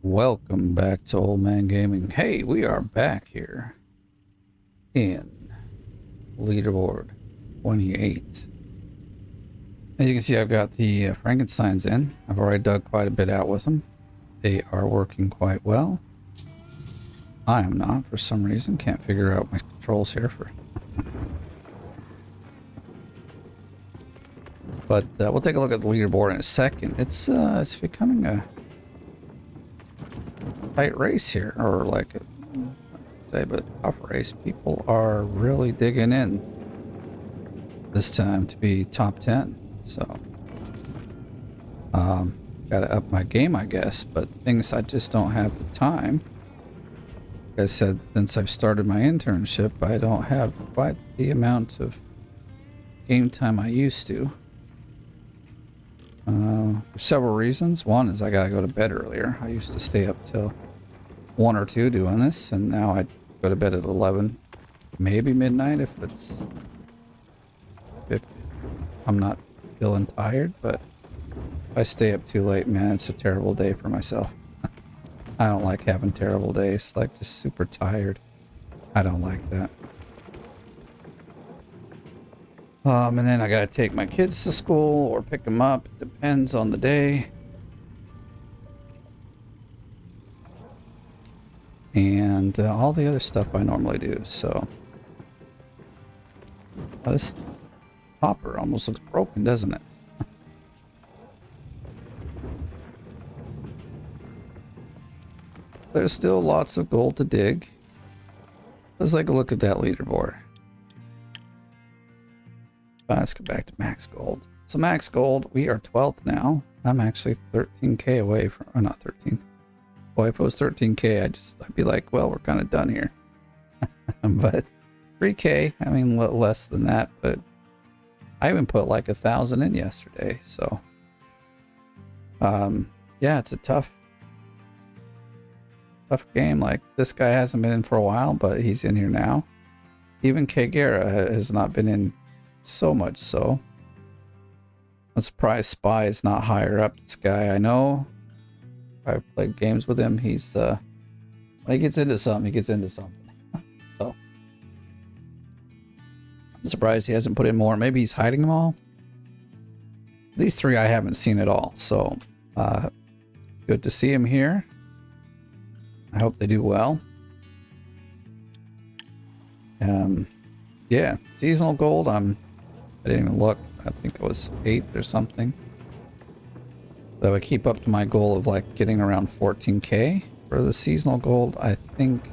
Welcome back to Old Man Gaming. Hey, we are back here in Leaderboard 28. As you can see, I've got the Frankensteins in. I've already dug quite a bit out with them. They are working quite well. I am not, for some reason. Can't figure out my controls here for... But we'll take a look at the leaderboard in a second. It's becoming a tight race here, or like say, but tough race. People are really digging in this time to be top 10. So, gotta up my game, I guess. But things I just don't have the time. Like I said, since I've started my internship, I don't have quite the amount of game time I used to. For several reasons. One is I gotta go to bed earlier. I used to stay up till 1 or 2 doing this, and now I go to bed at 11, maybe midnight if I'm not feeling tired. But if I stay up too late, man, it's a terrible day for myself. I don't like having terrible days, like just super tired. I don't like that. And then I gotta take my kids to school or pick them up. It depends on the day. And all the other stuff I normally do. So this hopper almost looks broken, doesn't it? There's still lots of gold to dig. Let's take a look at that leaderboard. Let's go back to max gold. So max gold, we are 12th now. I'm actually 13k away from, or not 13. Boy, if it was 13k, I'd be like, well, we're kind of done here. But 3k, I mean, less than that, but I even put like 1,000 in yesterday. So, yeah, it's a tough game. Like, this guy hasn't been in for a while, but he's in here now. Even Kagera has not been in so much, so I'm surprised Spy is not higher up. This guy, I know, I've played games with him. He's when he gets into something, he gets into something. So I'm surprised he hasn't put in more. Maybe he's hiding them all. These 3 I haven't seen at all, so good to see him here. I hope they do well. Yeah, seasonal gold, I didn't even look. I think it was 8th or something. So I keep up to my goal of like getting around 14k for the seasonal gold. I think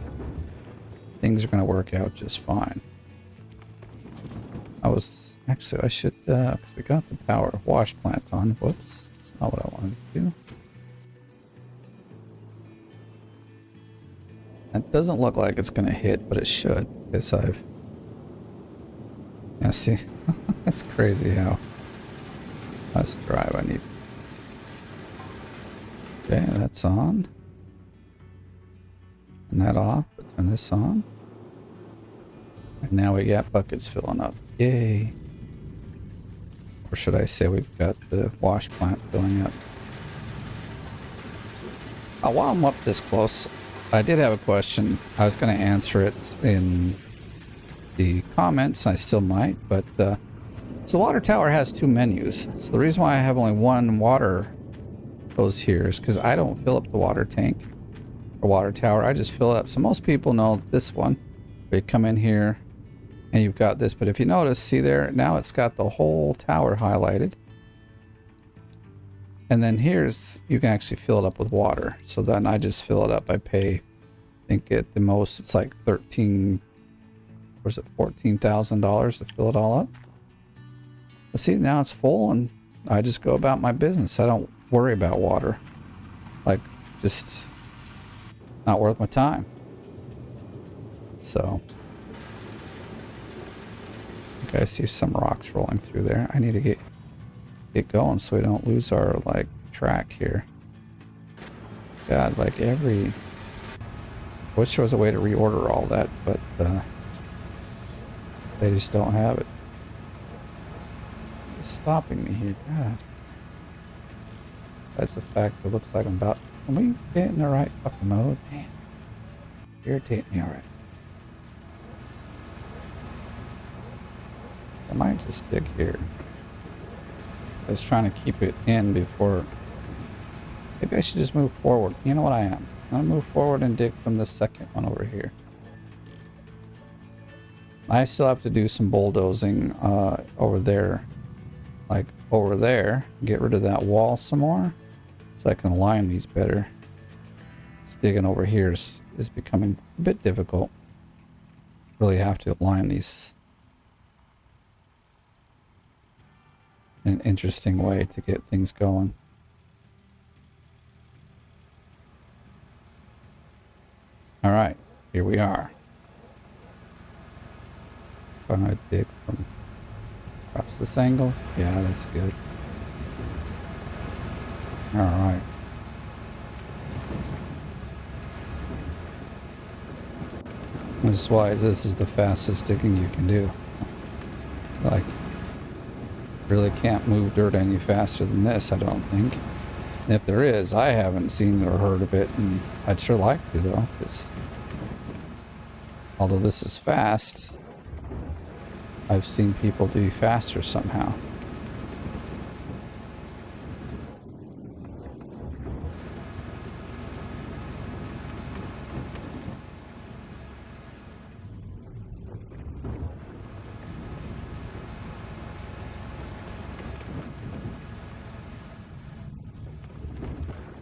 things are going to work out just fine. I should, because we got the power wash plant on. Whoops, that's not what I wanted to do. It doesn't look like it's going to hit, but it should, because yeah, see, that's crazy how. Let's drive. I need. Okay, that's on. And that off. Turn this on. And now we got buckets filling up. Yay. Or should I say we've got the wash plant filling up. While I'm up this close, I did have a question. I was going to answer it in the comments. I still might, but so the water tower has 2 menus. So the reason why I have only 1 water hose here is because I don't fill up the water tank or water tower. I just fill it up. So most people know this one. You come in here and you've got this, but if you notice, see there, now it's got the whole tower highlighted. And then here's, you can actually fill it up with water. So then I just fill it up. I pay, I think at the most, it's like $14,000 to fill it all up. But see, now it's full and I just go about my business. I don't worry about water. Like, just not worth my time. So, okay, I see some rocks rolling through there. I need to get going so we don't lose our, like, track here. God, like every... Wish there was a way to reorder all that, but they just don't have it. It's stopping me here. God. Besides the fact it looks like I'm about to Can we get in the right fucking mode? Damn. Irritate me already. I might just dig here. I was trying to keep it in before. Maybe I should just move forward. You know what I am? I'm gonna move forward and dig from the second one over here. I still have to do some bulldozing over there. Like over there. Get rid of that wall some more. So I can line these better. This digging over here is becoming a bit difficult. Really have to line these in an interesting way to get things going. All right, here we are. Gonna dig from perhaps this angle. Yeah, that's good. All right. This is why this is the fastest digging you can do. Like, really can't move dirt any faster than this, I don't think. And if there is, I haven't seen or heard of it, and I'd sure like to, though, because although this is fast, I've seen people do faster somehow.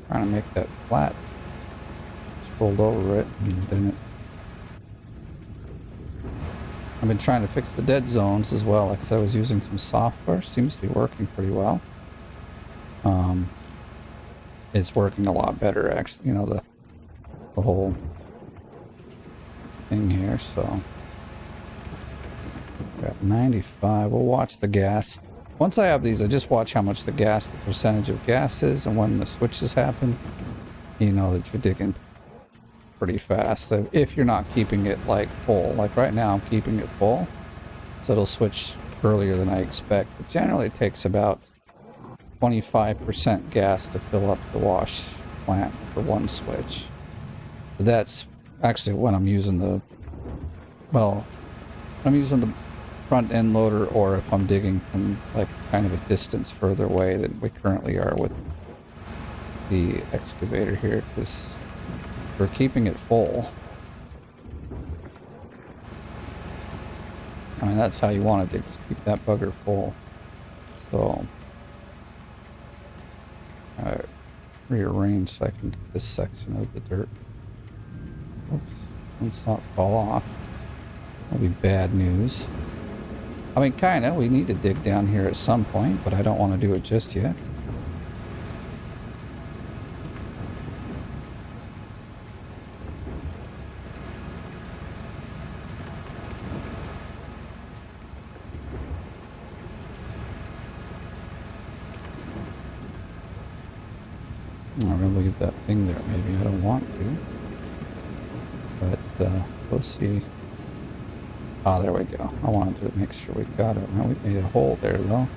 Trying to make that flat. Just rolled over it and then it. I've been trying to fix the dead zones as well. Like I said, I was using some software. Seems to be working pretty well. It's working a lot better actually. You know, the whole thing here. So we're at 95. We'll watch the gas. Once I have these, I just watch how much the percentage of gas is, and when the switches happen, you know that you're digging pretty fast. So if you're not keeping it like full, like right now I'm keeping it full, so it'll switch earlier than I expect. But generally it takes about 25% gas to fill up the wash plant for one switch. But that's actually when I'm using the, well, I'm using the front end loader, or if I'm digging from like kind of a distance further away than we currently are with the excavator here, because we're keeping it full. I mean, that's how you want to dig, just keep that bugger full. So I rearrange so I can get this section of the dirt. Oops, let's not fall off. That'll be bad news. I mean, kind of. We need to dig down here at some point, but I don't want to do it just yet. I'm going to leave that thing there. Maybe I don't want to. But we'll see. Ah, there we go. I wanted to make sure we got it. Well, we made a hole there, though.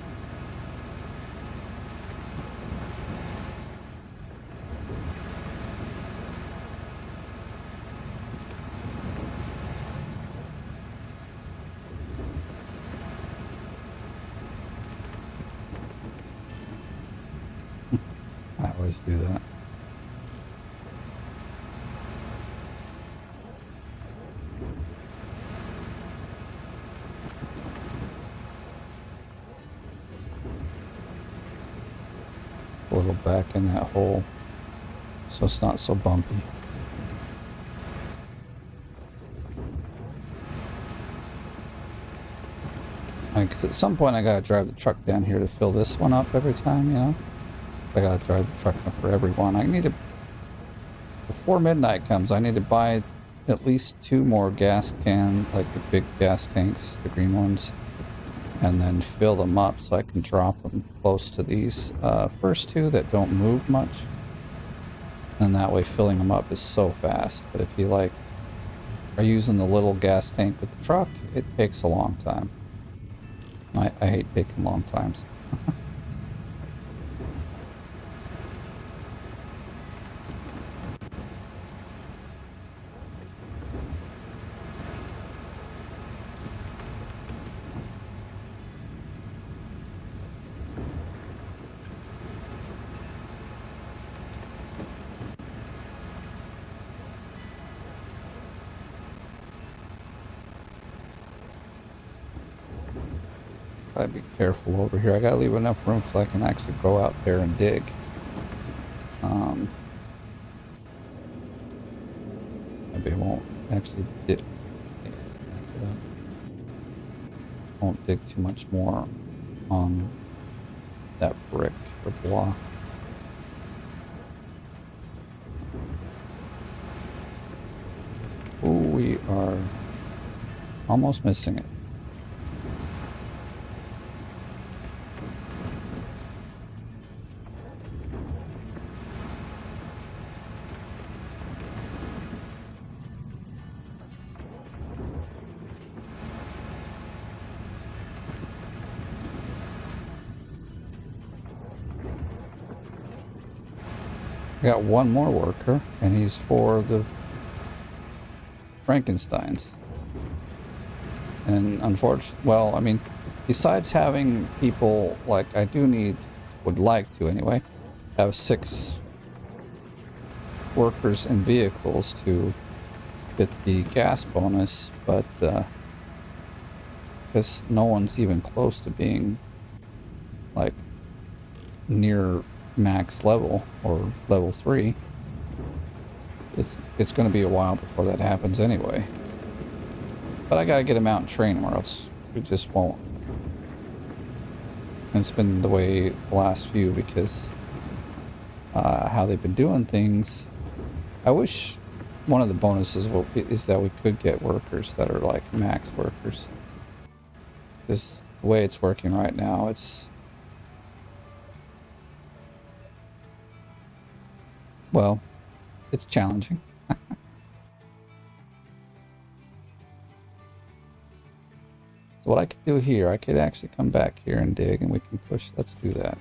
I always do that. A little back in that hole so it's not so bumpy. Because at some point I gotta drive the truck down here to fill this one up every time, you know? I gotta drive the truck for every one. I need to, before midnight comes, I need to buy at least 2 more gas cans, like the big gas tanks, the green ones, and then fill them up so I can drop them close to these first 2 that don't move much. And that way filling them up is so fast. But if you like are using the little gas tank with the truck, it takes a long time. I hate taking long times. Gotta be careful over here. I gotta leave enough room so I can actually go out there and dig. Maybe I won't actually dig. Won't dig too much more on that brick or block. Oh, we are almost missing it. I got one more worker, and he's for the Frankensteins. And unfortunately, well, I mean, besides having people, like, I do need, would like to anyway, have 6 workers and vehicles to get the gas bonus, but because no one's even close to being, like, near max level or level 3, it's going to be a while before that happens anyway. But I gotta get them out and train them, or else we just won't. And it's been the way the last few, because how they've been doing things. I wish one of the bonuses is that we could get workers that are like max workers, because the way it's working right now, it's, well, it's challenging. So what I could do here, I could actually come back here and dig, and we can push. Let's do that.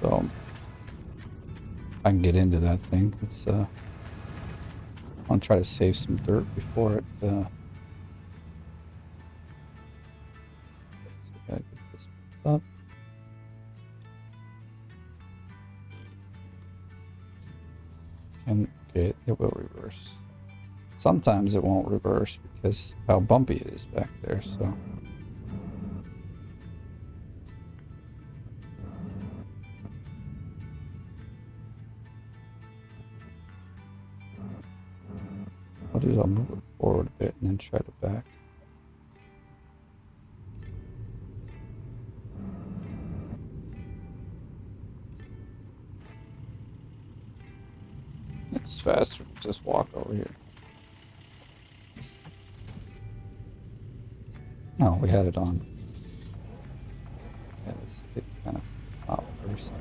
So I can get into that thing. It's I want to try to save some dirt before it. So I gotta get this up. And okay, it will reverse. Sometimes it won't reverse because how bumpy it is back there, so. What I'll do is I'll move it forward a bit and then try to back. It's faster to just walk over here. No, we had it on. Yeah, let's get kind of out first.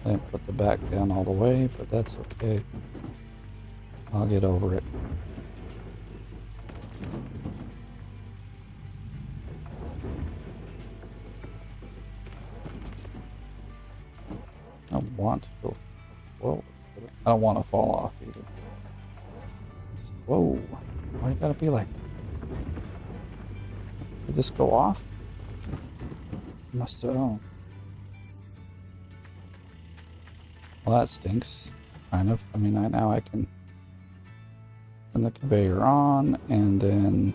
I didn't put the back down all the way, but that's okay. I'll get over it. I want to go forward. I don't want to fall off either. Whoa. Why you gotta be like that? Did this go off? Must have. Oh. Well, that stinks. Kind of. I mean, now I can turn the conveyor on and then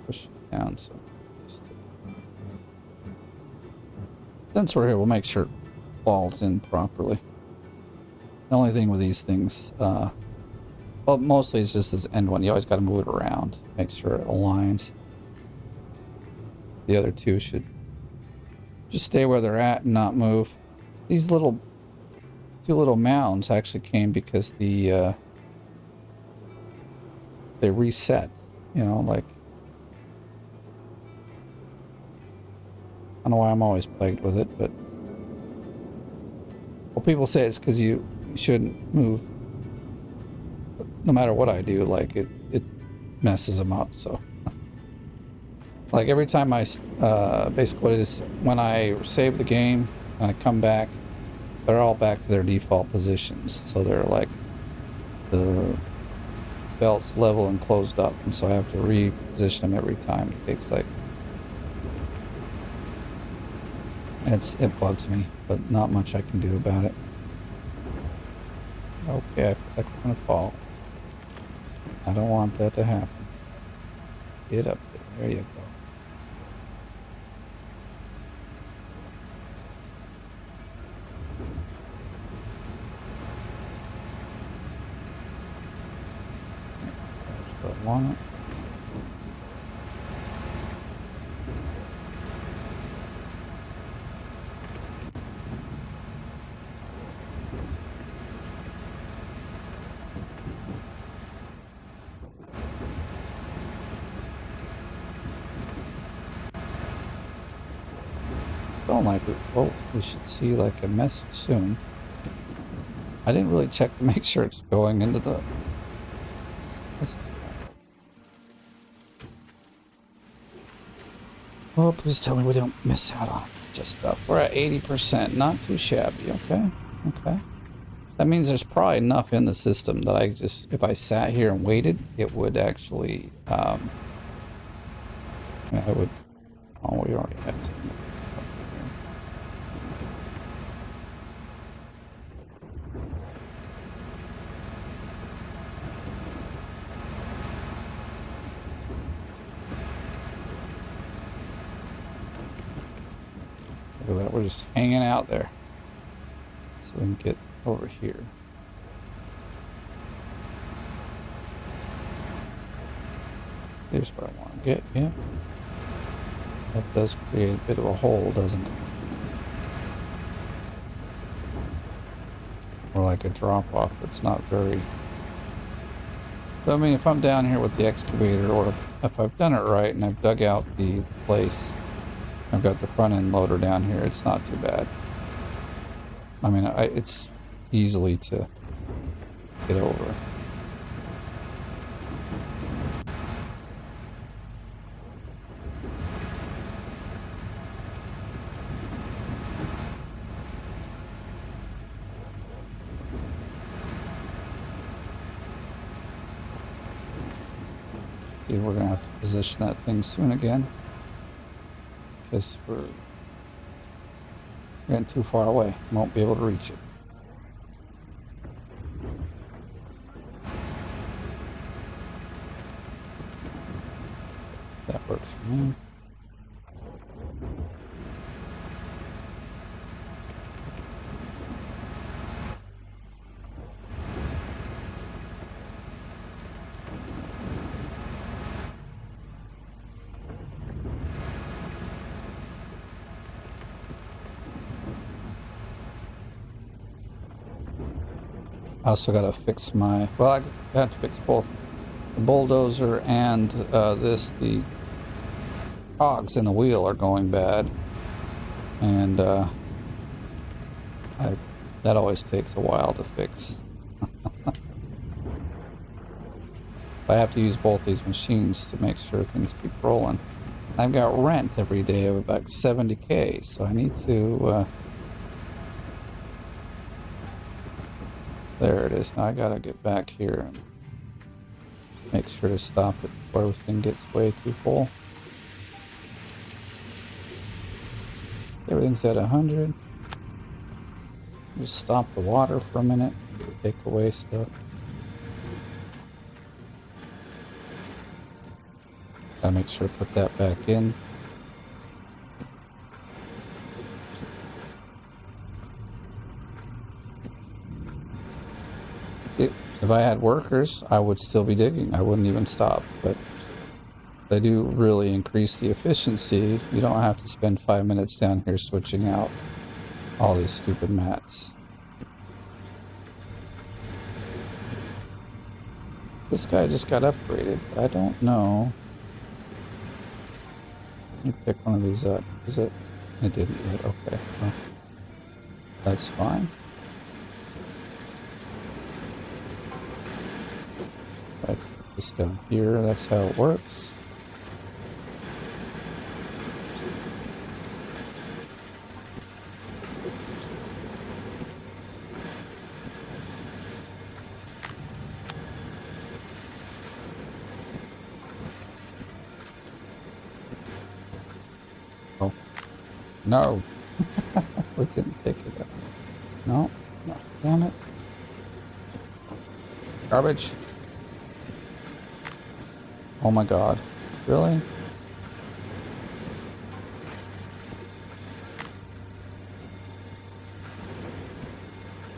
push it down. So since we're here, we'll make sure it falls in properly. The only thing with these things, well, mostly it's just this end one. You always got to move it around, make sure it aligns. The other two should just stay where they're at and not move. These two little mounds actually came because they reset. You know, like, I don't know why I'm always plagued with it, but well, people say it's because you shouldn't move. No matter what I do, like it messes them up. So like every time I basically what it is, when I save the game and I come back, they're all back to their default positions, so they're like the belts level and closed up, and so I have to reposition them every time. It takes like, it bugs me, but not much I can do about it. Okay, I feel like we're gonna fall. I don't want that to happen. Get up there. There you go. There's what I want. Feeling like we should see like a message soon. I didn't really check to make sure it's going into the. Oh, please tell me we don't miss out on just stuff. We're at 80%, not too shabby. Okay, okay. That means there's probably enough in the system that I just, if I sat here and waited, it would actually. Yeah, I would. Oh, we already had some. Look at that, we're just hanging out there. So we can get over here. Here's what I want to get, yeah. That does create a bit of a hole, doesn't it? Or like a drop off that's not very... So I mean, if I'm down here with the excavator, or if I've done it right and I've dug out the place, I've got the front end loader down here, it's not too bad. I mean, it's easily to get over. See, we're gonna have to position that thing soon again, because we're getting too far away. Won't be able to reach it. That works for me. I also got to fix my, well, I have to fix both the bulldozer and the cogs in the wheel are going bad, and that always takes a while to fix. I have to use both these machines to make sure things keep rolling. I've got rent every day of about 70K, so I need to there it is. Now I gotta get back here and make sure to stop it before everything gets way too full. Everything's at 100. Just stop the water for a minute, take away stuff. Gotta make sure to put that back in. If I had workers, I would still be digging. I wouldn't even stop. But they do really increase the efficiency. You don't have to spend 5 minutes down here switching out all these stupid mats. This guy just got upgraded, but I don't know. Let me pick one of these up. Is it? It didn't yet. Okay. Well, that's fine. I put this down here. That's how it works. Oh, no. We couldn't take it up. No, no, damn it. Garbage. Oh my god. Really?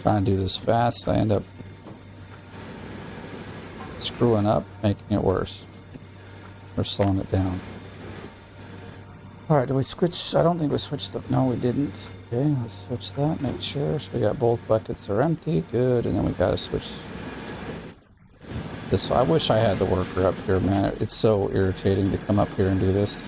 Trying to do this fast, I end up screwing up, making it worse. Or slowing it down. Alright, did we switch? I don't think we switched the... No, we didn't. Okay, let's switch that, make sure. So we got both buckets are empty. Good, and then we gotta switch this. I wish I had the worker up here, man. It's so irritating to come up here and do this.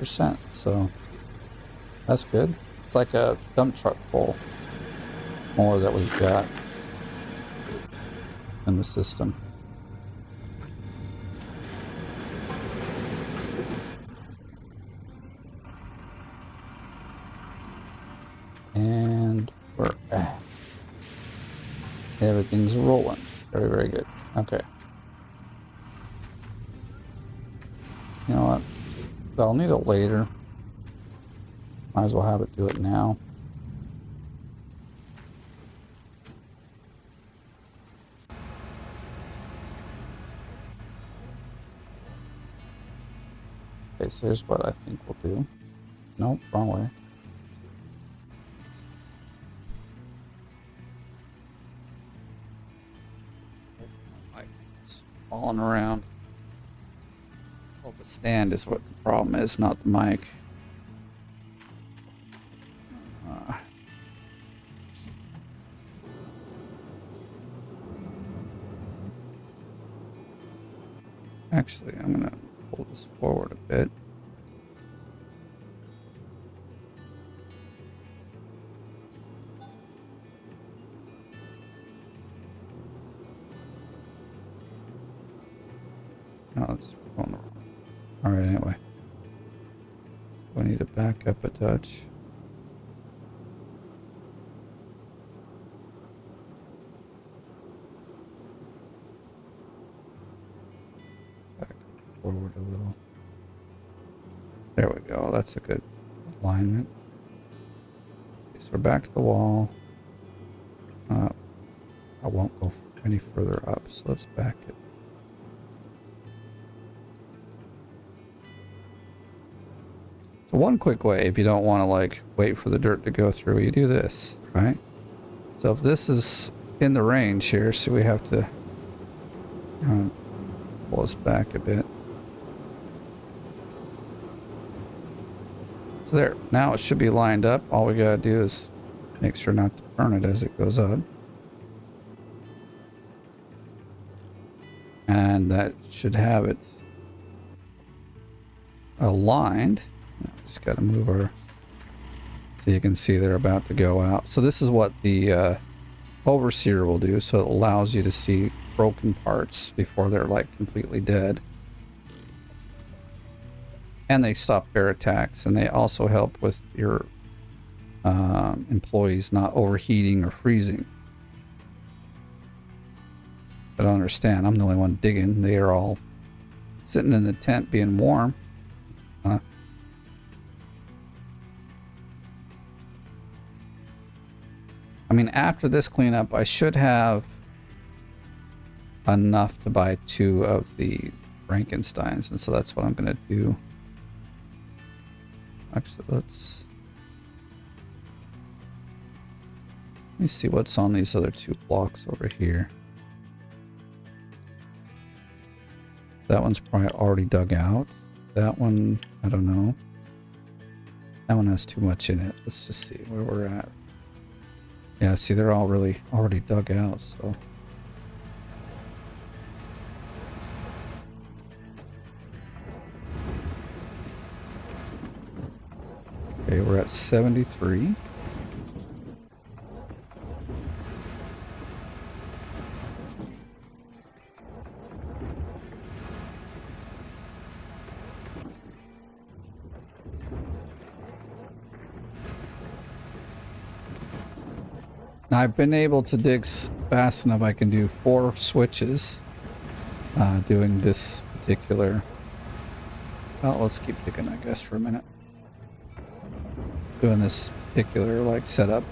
%, so that's good. It's like a dump truck full more that we've got in the system. And we're back. Everything's rolling. Very, very good. Okay. You know what? I'll need it later. Might as well have it do it now. Okay, so here's what I think we'll do. Nope, wrong way. It's falling around. Well, the stand is what the problem is, not the mic. Actually, I'm gonna pull this forward a bit. No, it's going wrong. Alright, anyway. I need to back up a touch. Back forward a little. There we go. That's a good alignment. Okay, so we're back to the wall. I won't go any further up, so let's back it. So one quick way, if you don't want to like wait for the dirt to go through, you do this, right? So if this is in the range here, so we have to pull this back a bit. So there, now it should be lined up. All we gotta do is make sure not to turn it as it goes up. And that should have it aligned. Just got to move our, so you can see they're about to go out. So this is what the overseer will do. So it allows you to see broken parts before they're like completely dead. And they stop bear attacks, and they also help with your employees not overheating or freezing. I don't understand. I'm the only one digging. They are all sitting in the tent being warm. I mean, after this cleanup, I should have enough to buy 2 of the Frankensteins, and so that's what I'm going to do. Actually, let me see what's on these other 2 blocks over here. That one's probably already dug out. That one, I don't know. That one has too much in it. Let's just see where we're at. Yeah, see, they're all really already dug out, so. Okay, we're at 73. Now I've been able to dig fast enough. I can do 4 switches doing this particular. Well, let's keep digging, I guess, for a minute. Doing this particular like setup,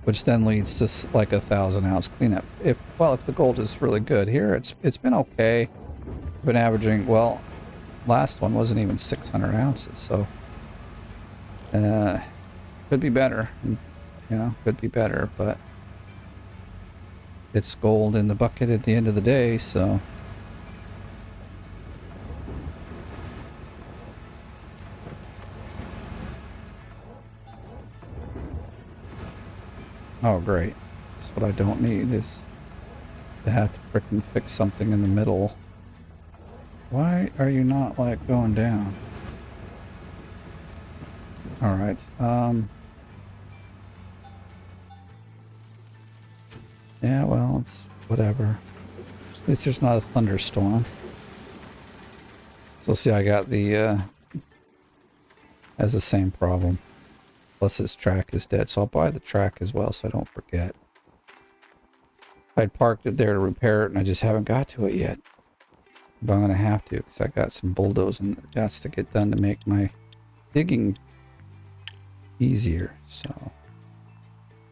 which then leads to like 1,000 ounce cleanup. If the gold is really good here, it's been okay. Been averaging, well, last one wasn't even 600 ounces, so could be better. You know, could be better, but it's gold in the bucket at the end of the day, so. Oh, great. That's what I don't need, is to have to frickin' fix something in the middle. Why are you not, like, going down? Alright, yeah, well, it's whatever. At least there's not a thunderstorm. So see, I got the, has the same problem. Plus his track is dead, so I'll buy the track as well so I don't forget. I'd parked it there to repair it and I just haven't got to it yet. But I'm going to have to, because I got some bulldozing that's to get done to make my digging easier, so.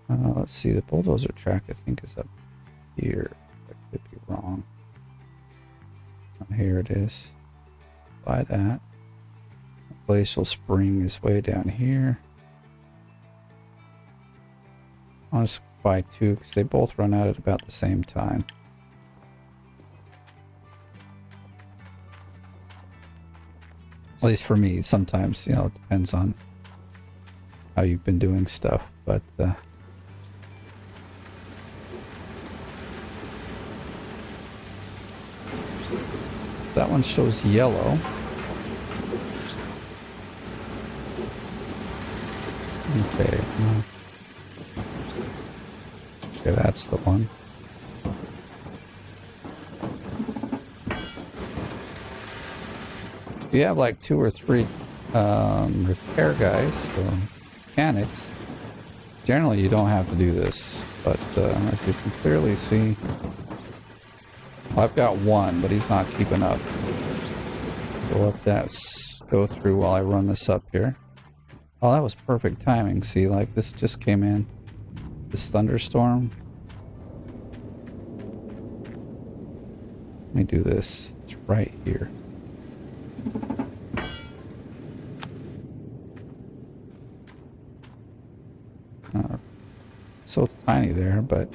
Let's see, the bulldozer track I think is up here. I could be wrong. Oh, here it is. Buy that. Glacial spring is way down here. I'll just buy 2 because they both run out at about the same time. At least for me, sometimes, you know, it depends on how you've been doing stuff, but that one shows yellow. Okay. Okay, that's the one. If you have like 2 or 3 repair guys or mechanics, generally you don't have to do this, but as you can clearly see, I've got 1, but he's not keeping up. We'll let that go through while I run this up here. Oh, that was perfect timing. See, like this just came in. This thunderstorm. Let me do this. It's right here. So tiny there, but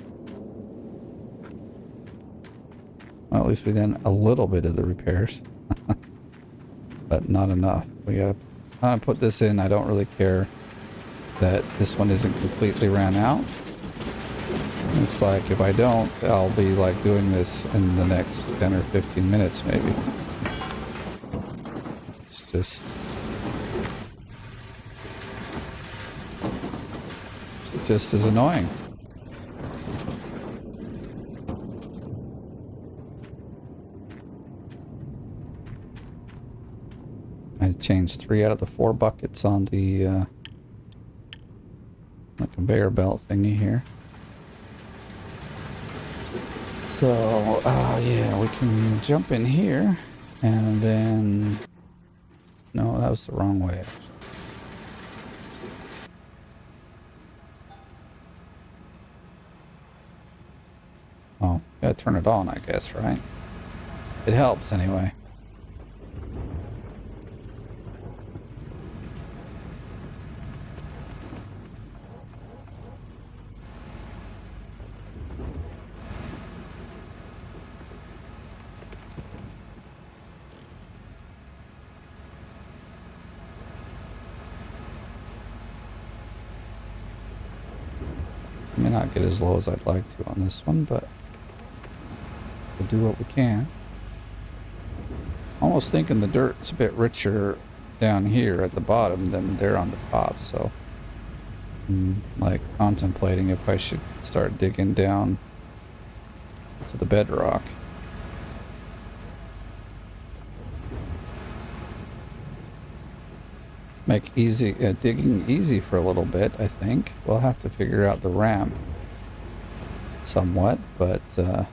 well, at least we done a little bit of the repairs, but not enough. We gotta put this in. I don't really care that this one isn't completely ran out. It's like if I don't, I'll be like doing this in the next 10 or 15 minutes maybe. It's just as annoying. I changed 3 out of the 4 buckets on the conveyor belt thingy here. So, yeah, we can jump in here and then... No, that was the wrong way, actually. Oh, gotta turn it on, I guess, right? It helps anyway. May not get as low as I'd like to on this one, but we'll do what we can. Almost thinking the dirt's a bit richer down here at the bottom than they're on the top, so I'm like contemplating if I should start digging down to the bedrock. Make easy digging easy for a little bit, I think. We'll have to figure out the ramp somewhat, but I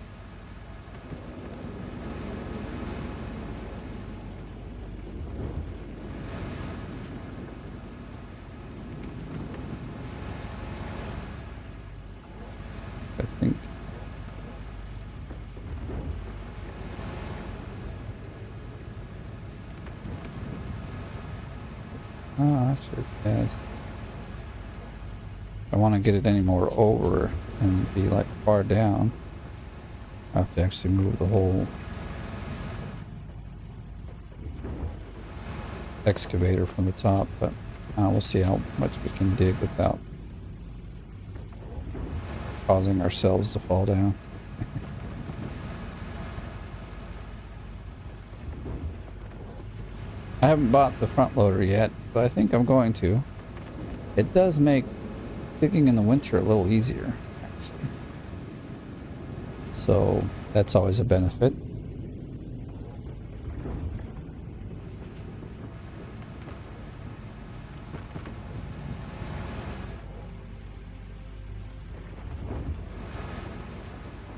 think that's sure bad. I want to get it any more over and be like far down. I have to actually move the whole excavator from the top, but we'll see how much we can dig without causing ourselves to fall down. I haven't bought the front loader yet, but I think I'm going to. It does make digging in the winter a little easier, actually. So that's always a benefit.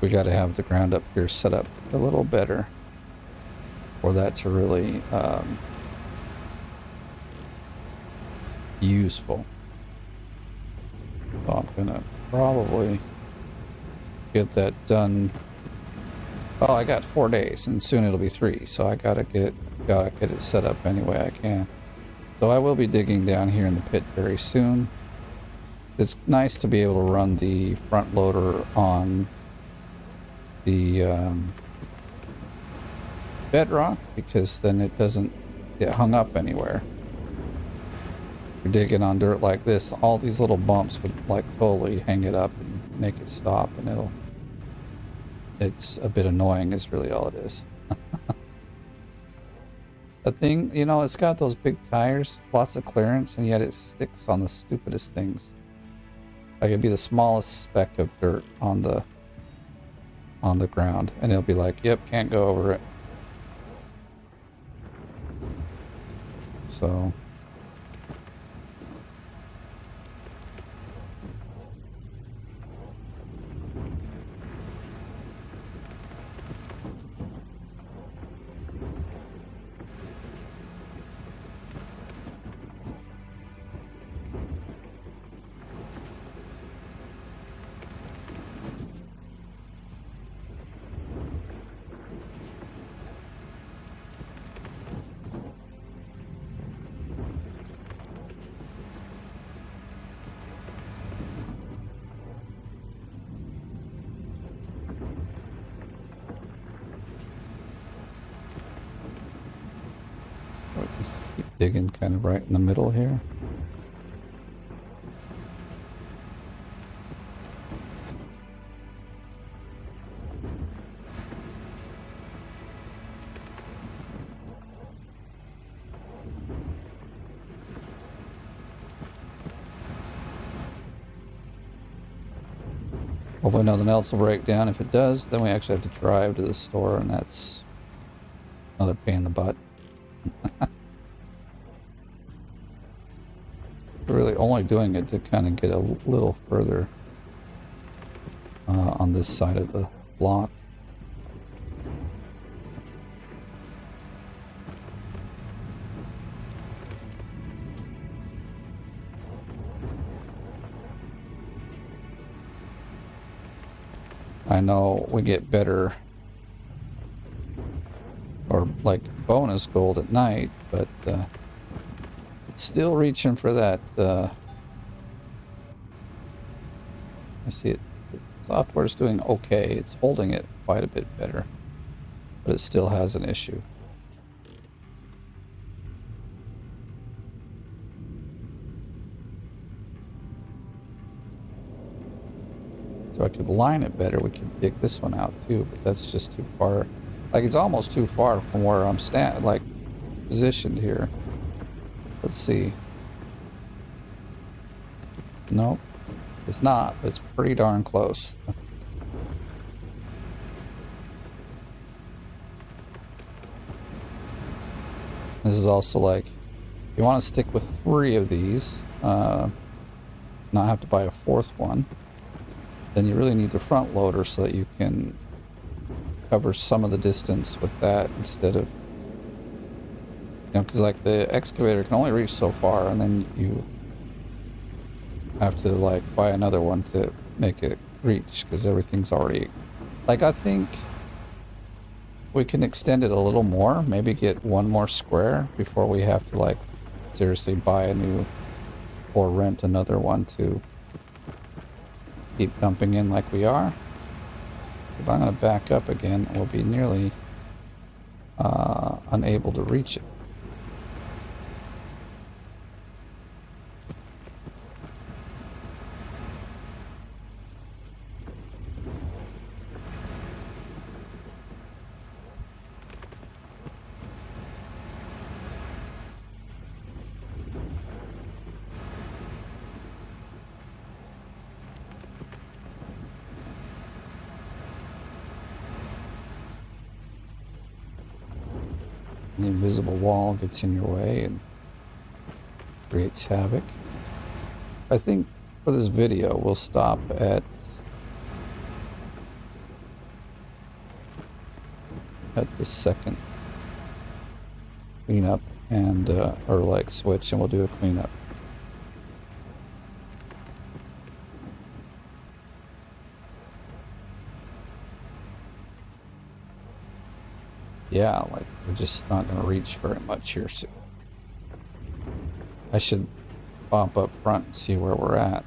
We got to have the ground up here set up a little better for that to really useful. So I'm gonna probably get that done. Well, I got 4 days, and soon it'll be 3, so I gotta get it set up any way I can. So I will be digging down here in the pit very soon. It's nice to be able to run the front loader on the bedrock, because then it doesn't get hung up anywhere. You're digging on dirt like this, all these little bumps would like totally hang it up and make it stop, and it's a bit annoying is really all it is. The thing, you know, it's got those big tires, lots of clearance, and yet it sticks on the stupidest things. Like it'd be the smallest speck of dirt on the ground, and it'll be like, yep, can't go over it. So just keep digging kind of right in the middle here. Hopefully nothing else will break down. If it does, then we actually have to drive to the store, and that's another pain in the butt. We're really only doing it to kind of get a little further on this side of the block. I know we get better or like bonus gold at night, but still reaching for that. I see it. The software's doing okay. It's holding it quite a bit better, but it still has an issue. So I could line it better. We could dig this one out too, but that's just too far. Like it's almost too far from where I'm positioned here. Let's see. Nope, it's not, but it's pretty darn close. This is also like, you want to stick with 3 of these, not have to buy a 4th one. Then you really need the front loader so that you can cover some of the distance with that instead of, you know, because like the excavator can only reach so far, and then you have to like buy another one to make it reach because everything's already, like, I think we can extend it a little more, maybe get 1 more square before we have to like seriously buy a new or rent another one to keep dumping in like we are. If I'm going to back up again, we'll be nearly unable to reach it. The invisible wall gets in your way and creates havoc. I think for this video we'll stop at the second cleanup and or like switch, and we'll do a cleanup. Yeah, like we're just not going to reach very much here soon. I should bump up front and see where we're at.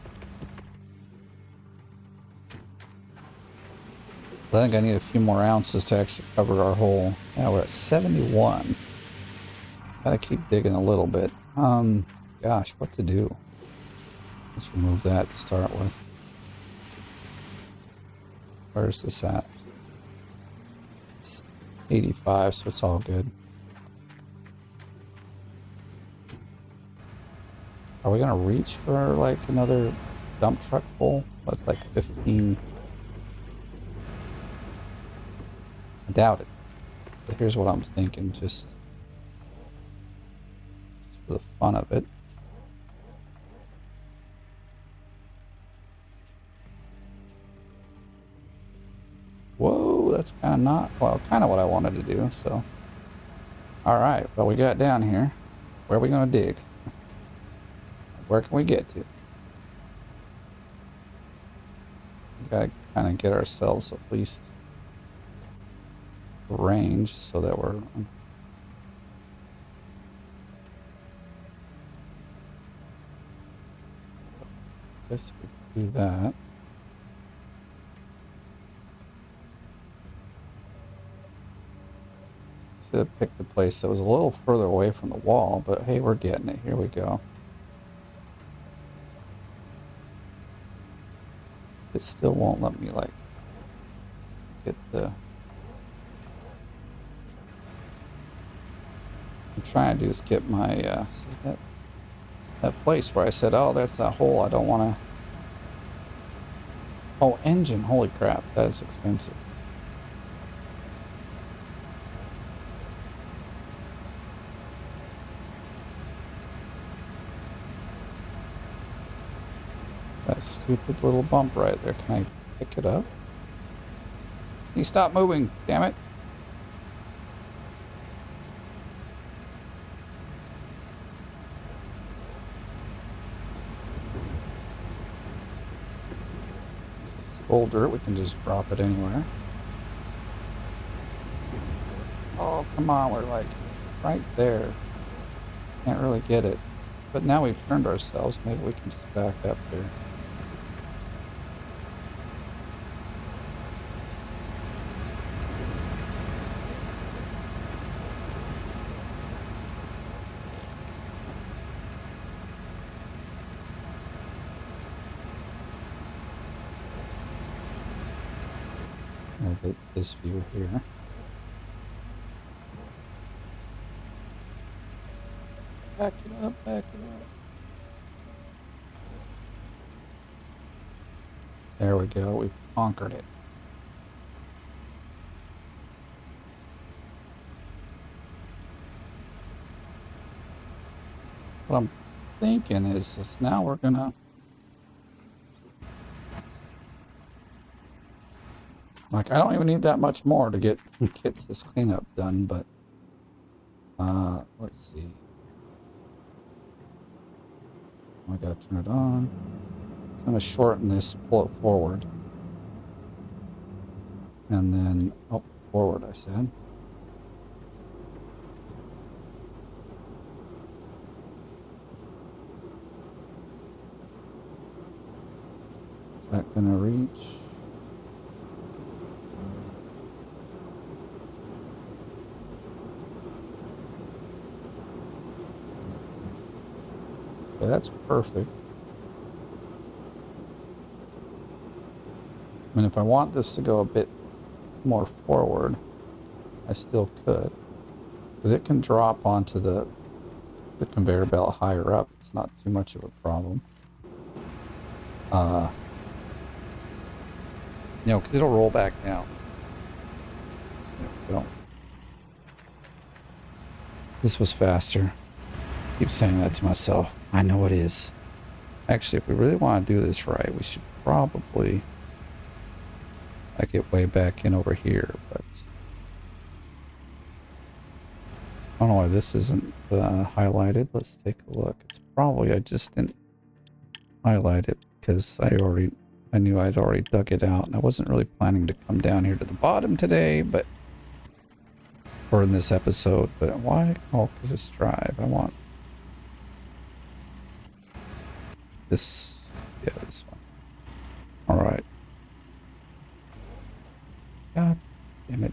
I think I need a few more ounces to actually cover our hole. Now we're at 71. Gotta keep digging a little bit. Gosh, what to do? Let's remove that to start with. Where's this at? 85, so it's all good. Are we gonna reach for like another dump truck full? That's like 15. I doubt it. But here's what I'm thinking, just for the fun of it. Whoa, that's kind of not, well, kind of what I wanted to do, so. All right, well, we got down here. Where are we going to dig? Where can we get to? We got to kind of get ourselves at least range so that we're... Guess we could do that. Should have picked a place that was a little further away from the wall, but hey, we're getting it. Here we go. It still won't let me like get the... I'm trying to do is get my see that place where I said, oh, that's that hole. I don't want to... Oh, engine. Holy crap, that is expensive. That stupid little bump right there. Can I pick it up? Can you stop moving? Damn it. This is old dirt. We can just drop it anywhere. Oh, come on. We're like right there. Can't really get it. But now we've turned ourselves. Maybe we can just back up there. I'll get this view here. Back it up, back it up. There we go. We conquered it. What I'm thinking is now we're gonna, like, I don't even need that much more to get this cleanup done, but let's see. I gotta turn it on. I'm gonna shorten this, pull it forward, and then forward. I said. Is that gonna reach? Okay, that's perfect. I mean, if I want this to go a bit more forward, I still could, because it can drop onto the conveyor belt higher up. It's not too much of a problem. You know, because it'll roll back down. You know, this was faster. I keep saying that to myself. I know it is. Actually, if we really want to do this right, we should probably get way back in over here, but I don't know why this isn't highlighted. Let's take a look. It's probably I just didn't highlight it because I knew I'd already dug it out, and I wasn't really planning to come down here to the bottom today, but or in this episode. But why? Oh, because it's drive. I want this. Yeah, this one. All right. God damn it.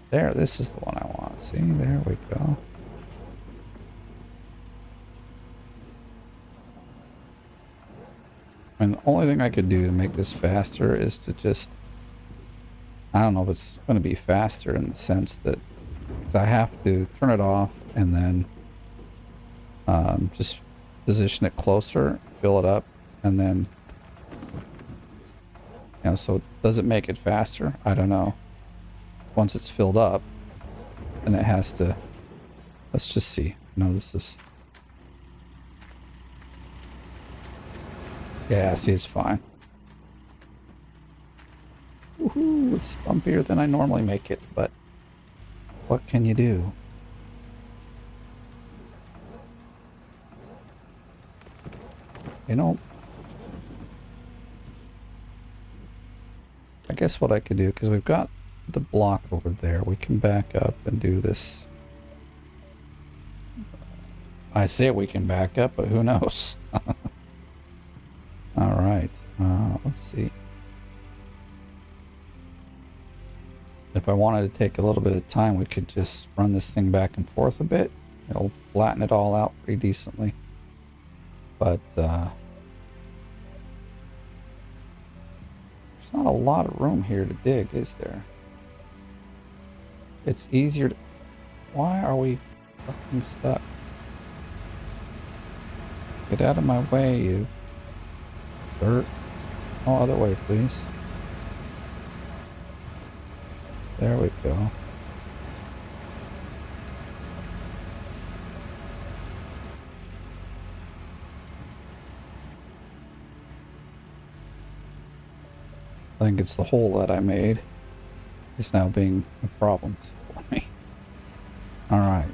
There, this is the one I want. See, there we go. And the only thing I could do to make this faster is to just, I don't know if it's going to be faster in the sense that I have to turn it off and then just position it closer, fill it up, and then, you know, so does it make it faster? I don't know. Once it's filled up, then it has to, let's just see. No, this is, yeah, see, it's fine. Woohoo, it's bumpier than I normally make it, but what can you do? You know, I guess what I could do, because we've got the block over there, we can back up and do this. I say we can back up, but who knows? All right, let's see. If I wanted to take a little bit of time, we could just run this thing back and forth a bit. It'll flatten it all out pretty decently. But there's not a lot of room here to dig, is there? It's easier to... Why are we fucking stuck? Get out of my way, you dirt. Oh, other way, please. There we go. I think it's the hole that I made is now being a problem for me. Alright.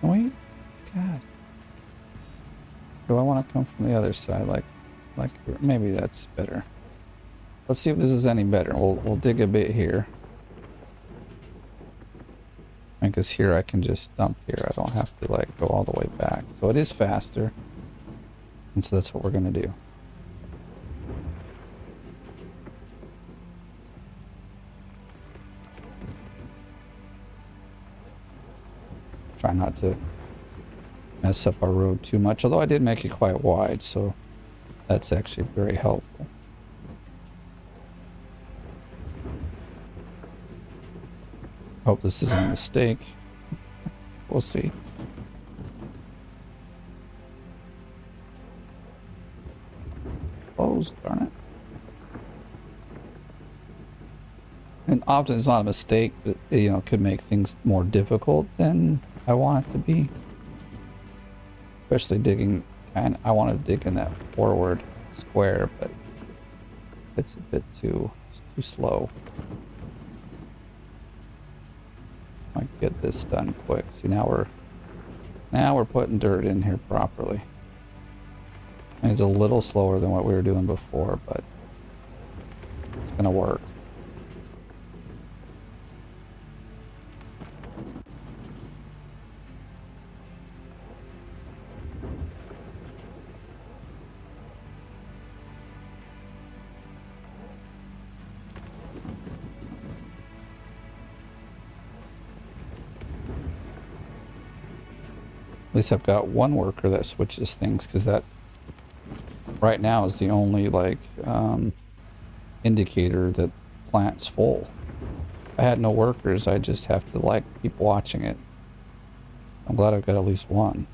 Wait. God. Do I want to come from the other side? Like maybe that's better. Let's see if this is any better. We'll dig a bit here. Because here I can just dump here. I don't have to like go all the way back. So it is faster. And so that's what we're going to do. Try not to mess up our road too much, although I did make it quite wide, so that's actually very helpful. Hope this isn't a mistake. We'll see. Closed, darn it. And often it's not a mistake, but you know, could make things more difficult than I want it to be. Especially digging I want to dig in that forward square, but it's a bit too slow. I get this done quick. See, now we're putting dirt in here properly. And it's a little slower than what we were doing before, but it's gonna work. At least I've got one worker that switches things, because that right now is the only like indicator that plant's full. If I had no workers, I just have to like keep watching it. I'm glad I've got at least one.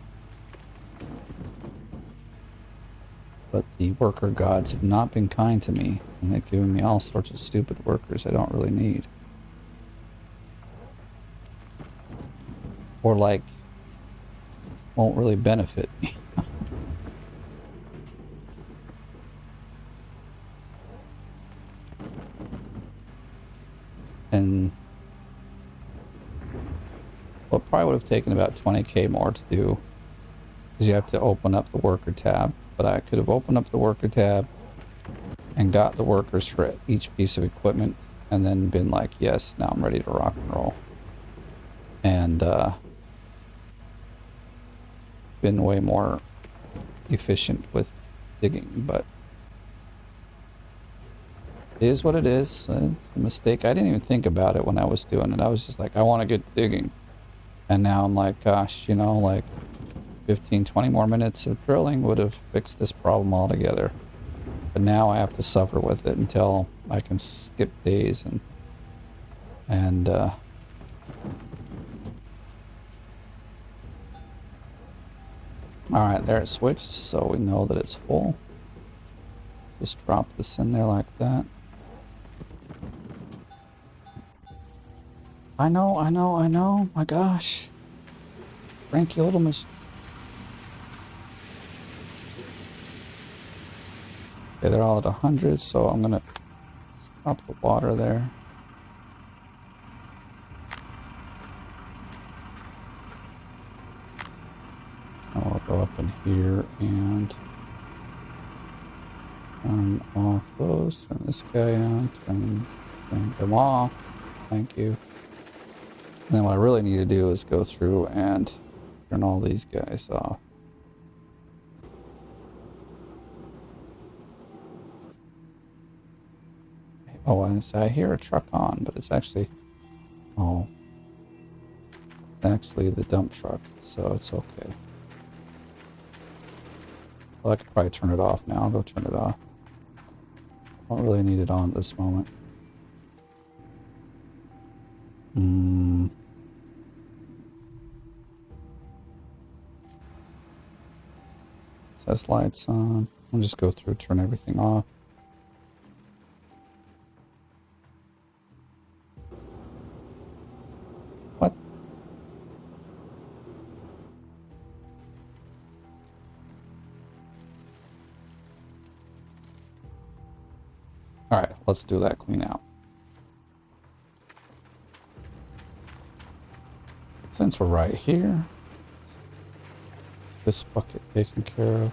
But the worker gods have not been kind to me, and they've given me all sorts of stupid workers I don't really need. Or like won't really benefit me. And well, it probably would have taken about 20k more to do, because you have to open up the worker tab. But I could have opened up the worker tab and got the workers for each piece of equipment, and then been like, yes, now I'm ready to rock and roll. And been way more efficient with digging, but it is what it is. A mistake. I didn't even think about it when I was doing it. I was just like, I want to get digging. And now I'm like, gosh, you know, like 15, 20 more minutes of drilling would have fixed this problem altogether. But now I have to suffer with it until I can skip days and alright, there it switched, so we know that it's full. Just drop this in there like that. I know, my gosh. Frankie Little Miss. Okay, they're all at 100, so I'm gonna drop the water there. I'll go up in here and turn off those, turn this guy on, turn them off. Thank you. And then what I really need to do is go through and turn all these guys off. Oh, and I hear a truck on, but it's actually, oh, it's actually the dump truck, so it's okay. Well, I could probably turn it off now. I'll go turn it off. Don't really need it on at this moment. Says lights on. I'll just go through, turn everything off. What? Alright, let's do that clean out. Since we're right here, this bucket taken care of.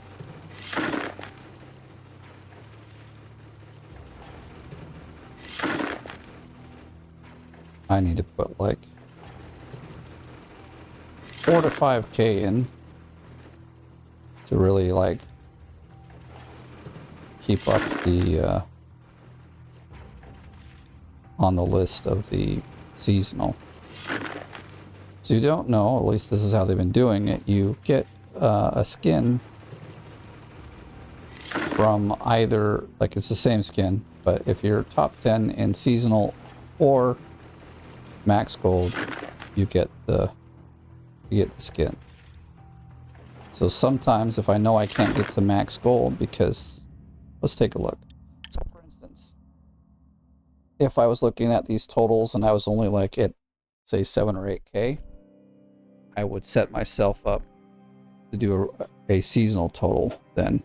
I need to put like 4 to 5k in to really like keep up the on the list of the seasonal. So you don't know, at least this is how they've been doing it, you get a skin from either, like it's the same skin, but if you're top 10 in seasonal or max gold, you get the skin. So sometimes if I know I can't get to max gold because, let's take a look. So for instance, if I was looking at these totals and I was only like at say 7 or 8k, I would set myself up to do a seasonal total then.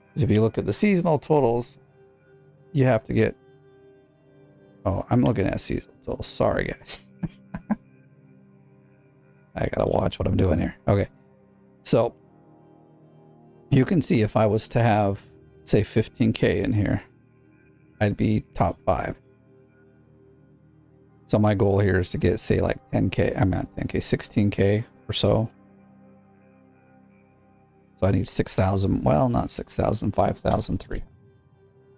Because if you look at the seasonal totals, you have to get, oh, I'm looking at seasonal totals. Sorry guys. I gotta watch what I'm doing here. Okay. So you can see if I was to have, say, 15k in here, I'd be top 5. So my goal here is to get, say, like 10k. I'm not 10k, 16k or so. So I need 6,000. Well, not 6,000, 5,003.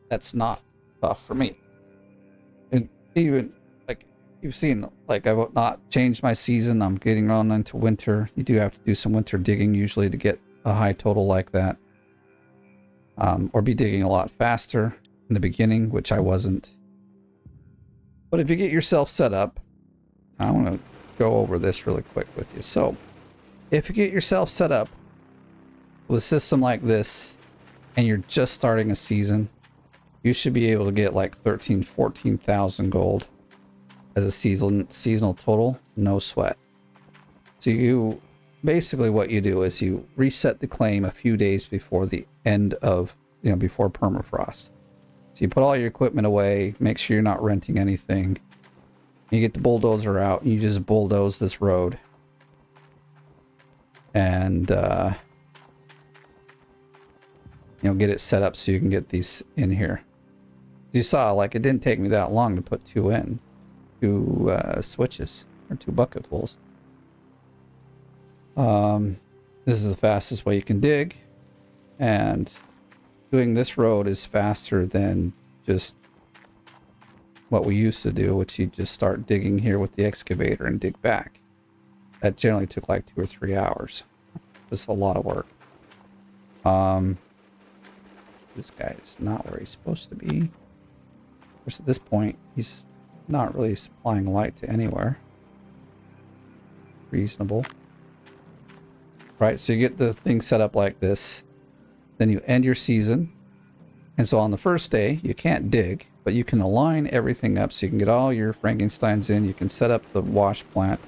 That's not tough for me. And even like you've seen, like I've not changed my season. I'm getting on into winter. You do have to do some winter digging usually to get a high total like that. Or be digging a lot faster in the beginning, which I wasn't. But if you get yourself set up, I want to go over this really quick with you. So if you get yourself set up with a system like this and you're just starting a season, you should be able to get like 13, 14,000 gold as a seasonal total, no sweat. So you basically what you do is you reset the claim a few days before the end of, before permafrost. So you put all your equipment away, make sure you're not renting anything. You get the bulldozer out, and you just bulldoze this road. And, get it set up so you can get these in here. You saw, like, it didn't take me that long to put 2 switches, or 2 bucketfuls. This is the fastest way you can dig, and doing this road is faster than just what we used to do, which you just start digging here with the excavator and dig back. That generally took like 2 or 3 hours. It's a lot of work. This guy is not where he's supposed to be. Of course, at this point, he's not really supplying light to anywhere. Reasonable. Right, so you get the thing set up like this. Then you end your season. And so on the first day, you can't dig, but you can align everything up so you can get all your Frankensteins in. You can set up the wash plant.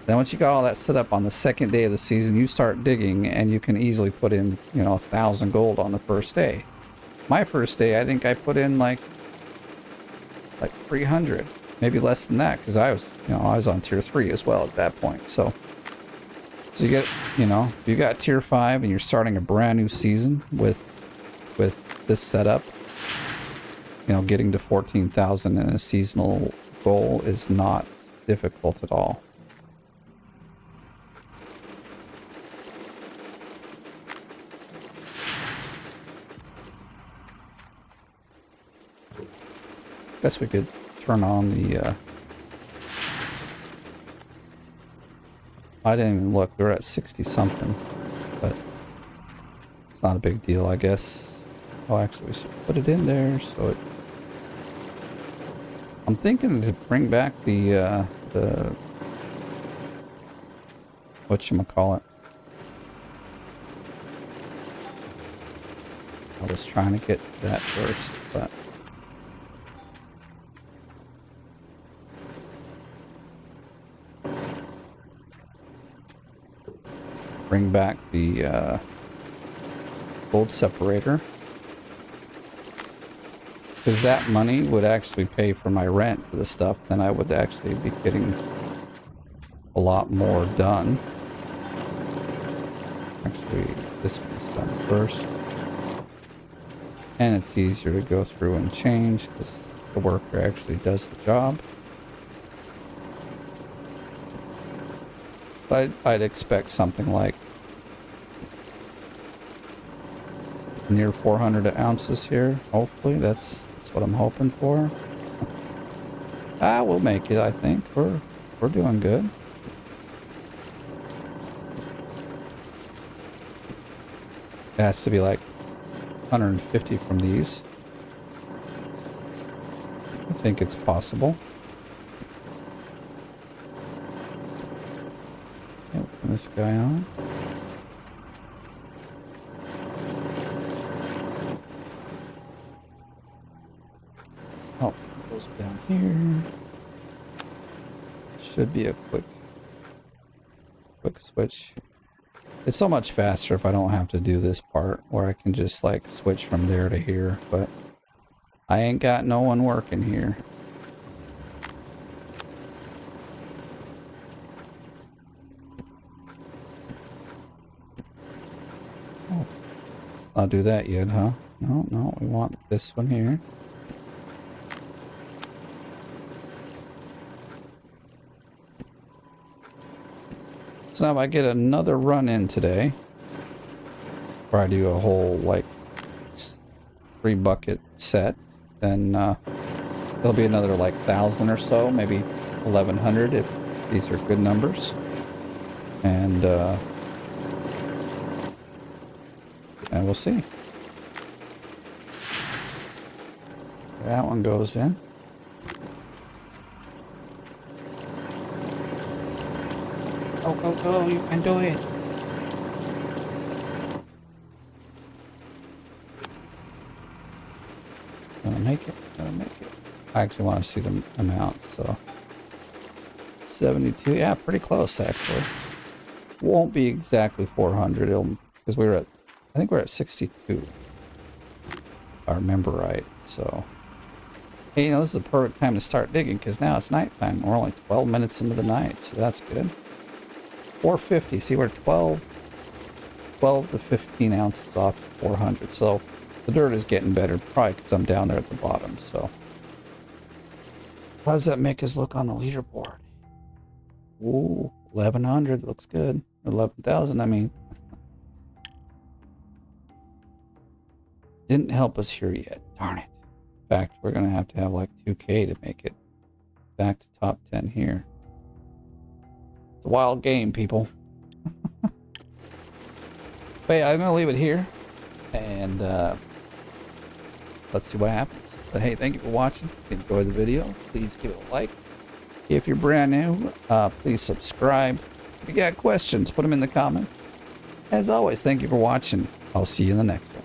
Then once you got all that set up on the second day of the season, you start digging and you can easily put in, 1,000 gold on the first day. My first day, I think I put in like 300, maybe less than that, because I was on tier 3 as well at that point. So you get, if you got tier 5 and you're starting a brand new season with this setup, getting to 14,000 in a seasonal goal is not difficult at all. Guess we could turn on the I didn't even look. We're at 60 something, but it's not a big deal, I guess. Oh, actually, we should put it in there so it. I'm thinking to bring back the whatchamacallit. I was trying to get that first, but. Bring back the gold separator, because that money would actually pay for my rent for the stuff. Then I would actually be getting a lot more done. Actually, this one's done first, and it's easier to go through and change because the worker actually does the job. I'd expect something like near 400 ounces here. Hopefully, that's what I'm hoping for. We'll make it. I think we're doing good. It has to be like 150 from these. I think it's possible. this guy on. Oh, it goes down here. Should be a quick switch. It's so much faster if I don't have to do this part where I can just like switch from there to here, but I ain't got no one working here. Oh, I'll do that yet, huh? No, we want this one here. So now if I get another run in today, where I do a whole like 3 bucket set, then it'll be another like 1,000 or so, maybe 1,100 if these are good numbers. And we'll see. That one goes in. Go, you can do it. Gonna make it. I actually want to see the amount, so 72, yeah, pretty close actually. Won't be exactly 400, because I think we're at 62, if I remember right, so. Hey, this is the perfect time to start digging, because now it's nighttime. We're only 12 minutes into the night, so that's good. 450, see, we're 12 to 15 ounces off 400, so the dirt is getting better, probably because I'm down there at the bottom, so. How does that make us look on the leaderboard? Ooh, 1,100, looks good. 11,000, I mean. Didn't help us here yet, darn it. In fact, we're going to have like 2K to make it back to top 10 here. It's a wild game, people. But yeah, I'm going to leave it here. And let's see what happens. But hey, thank you for watching. If you enjoyed the video, please give it a like. If you're brand new, please subscribe. If you got questions, put them in the comments. As always, thank you for watching. I'll see you in the next one.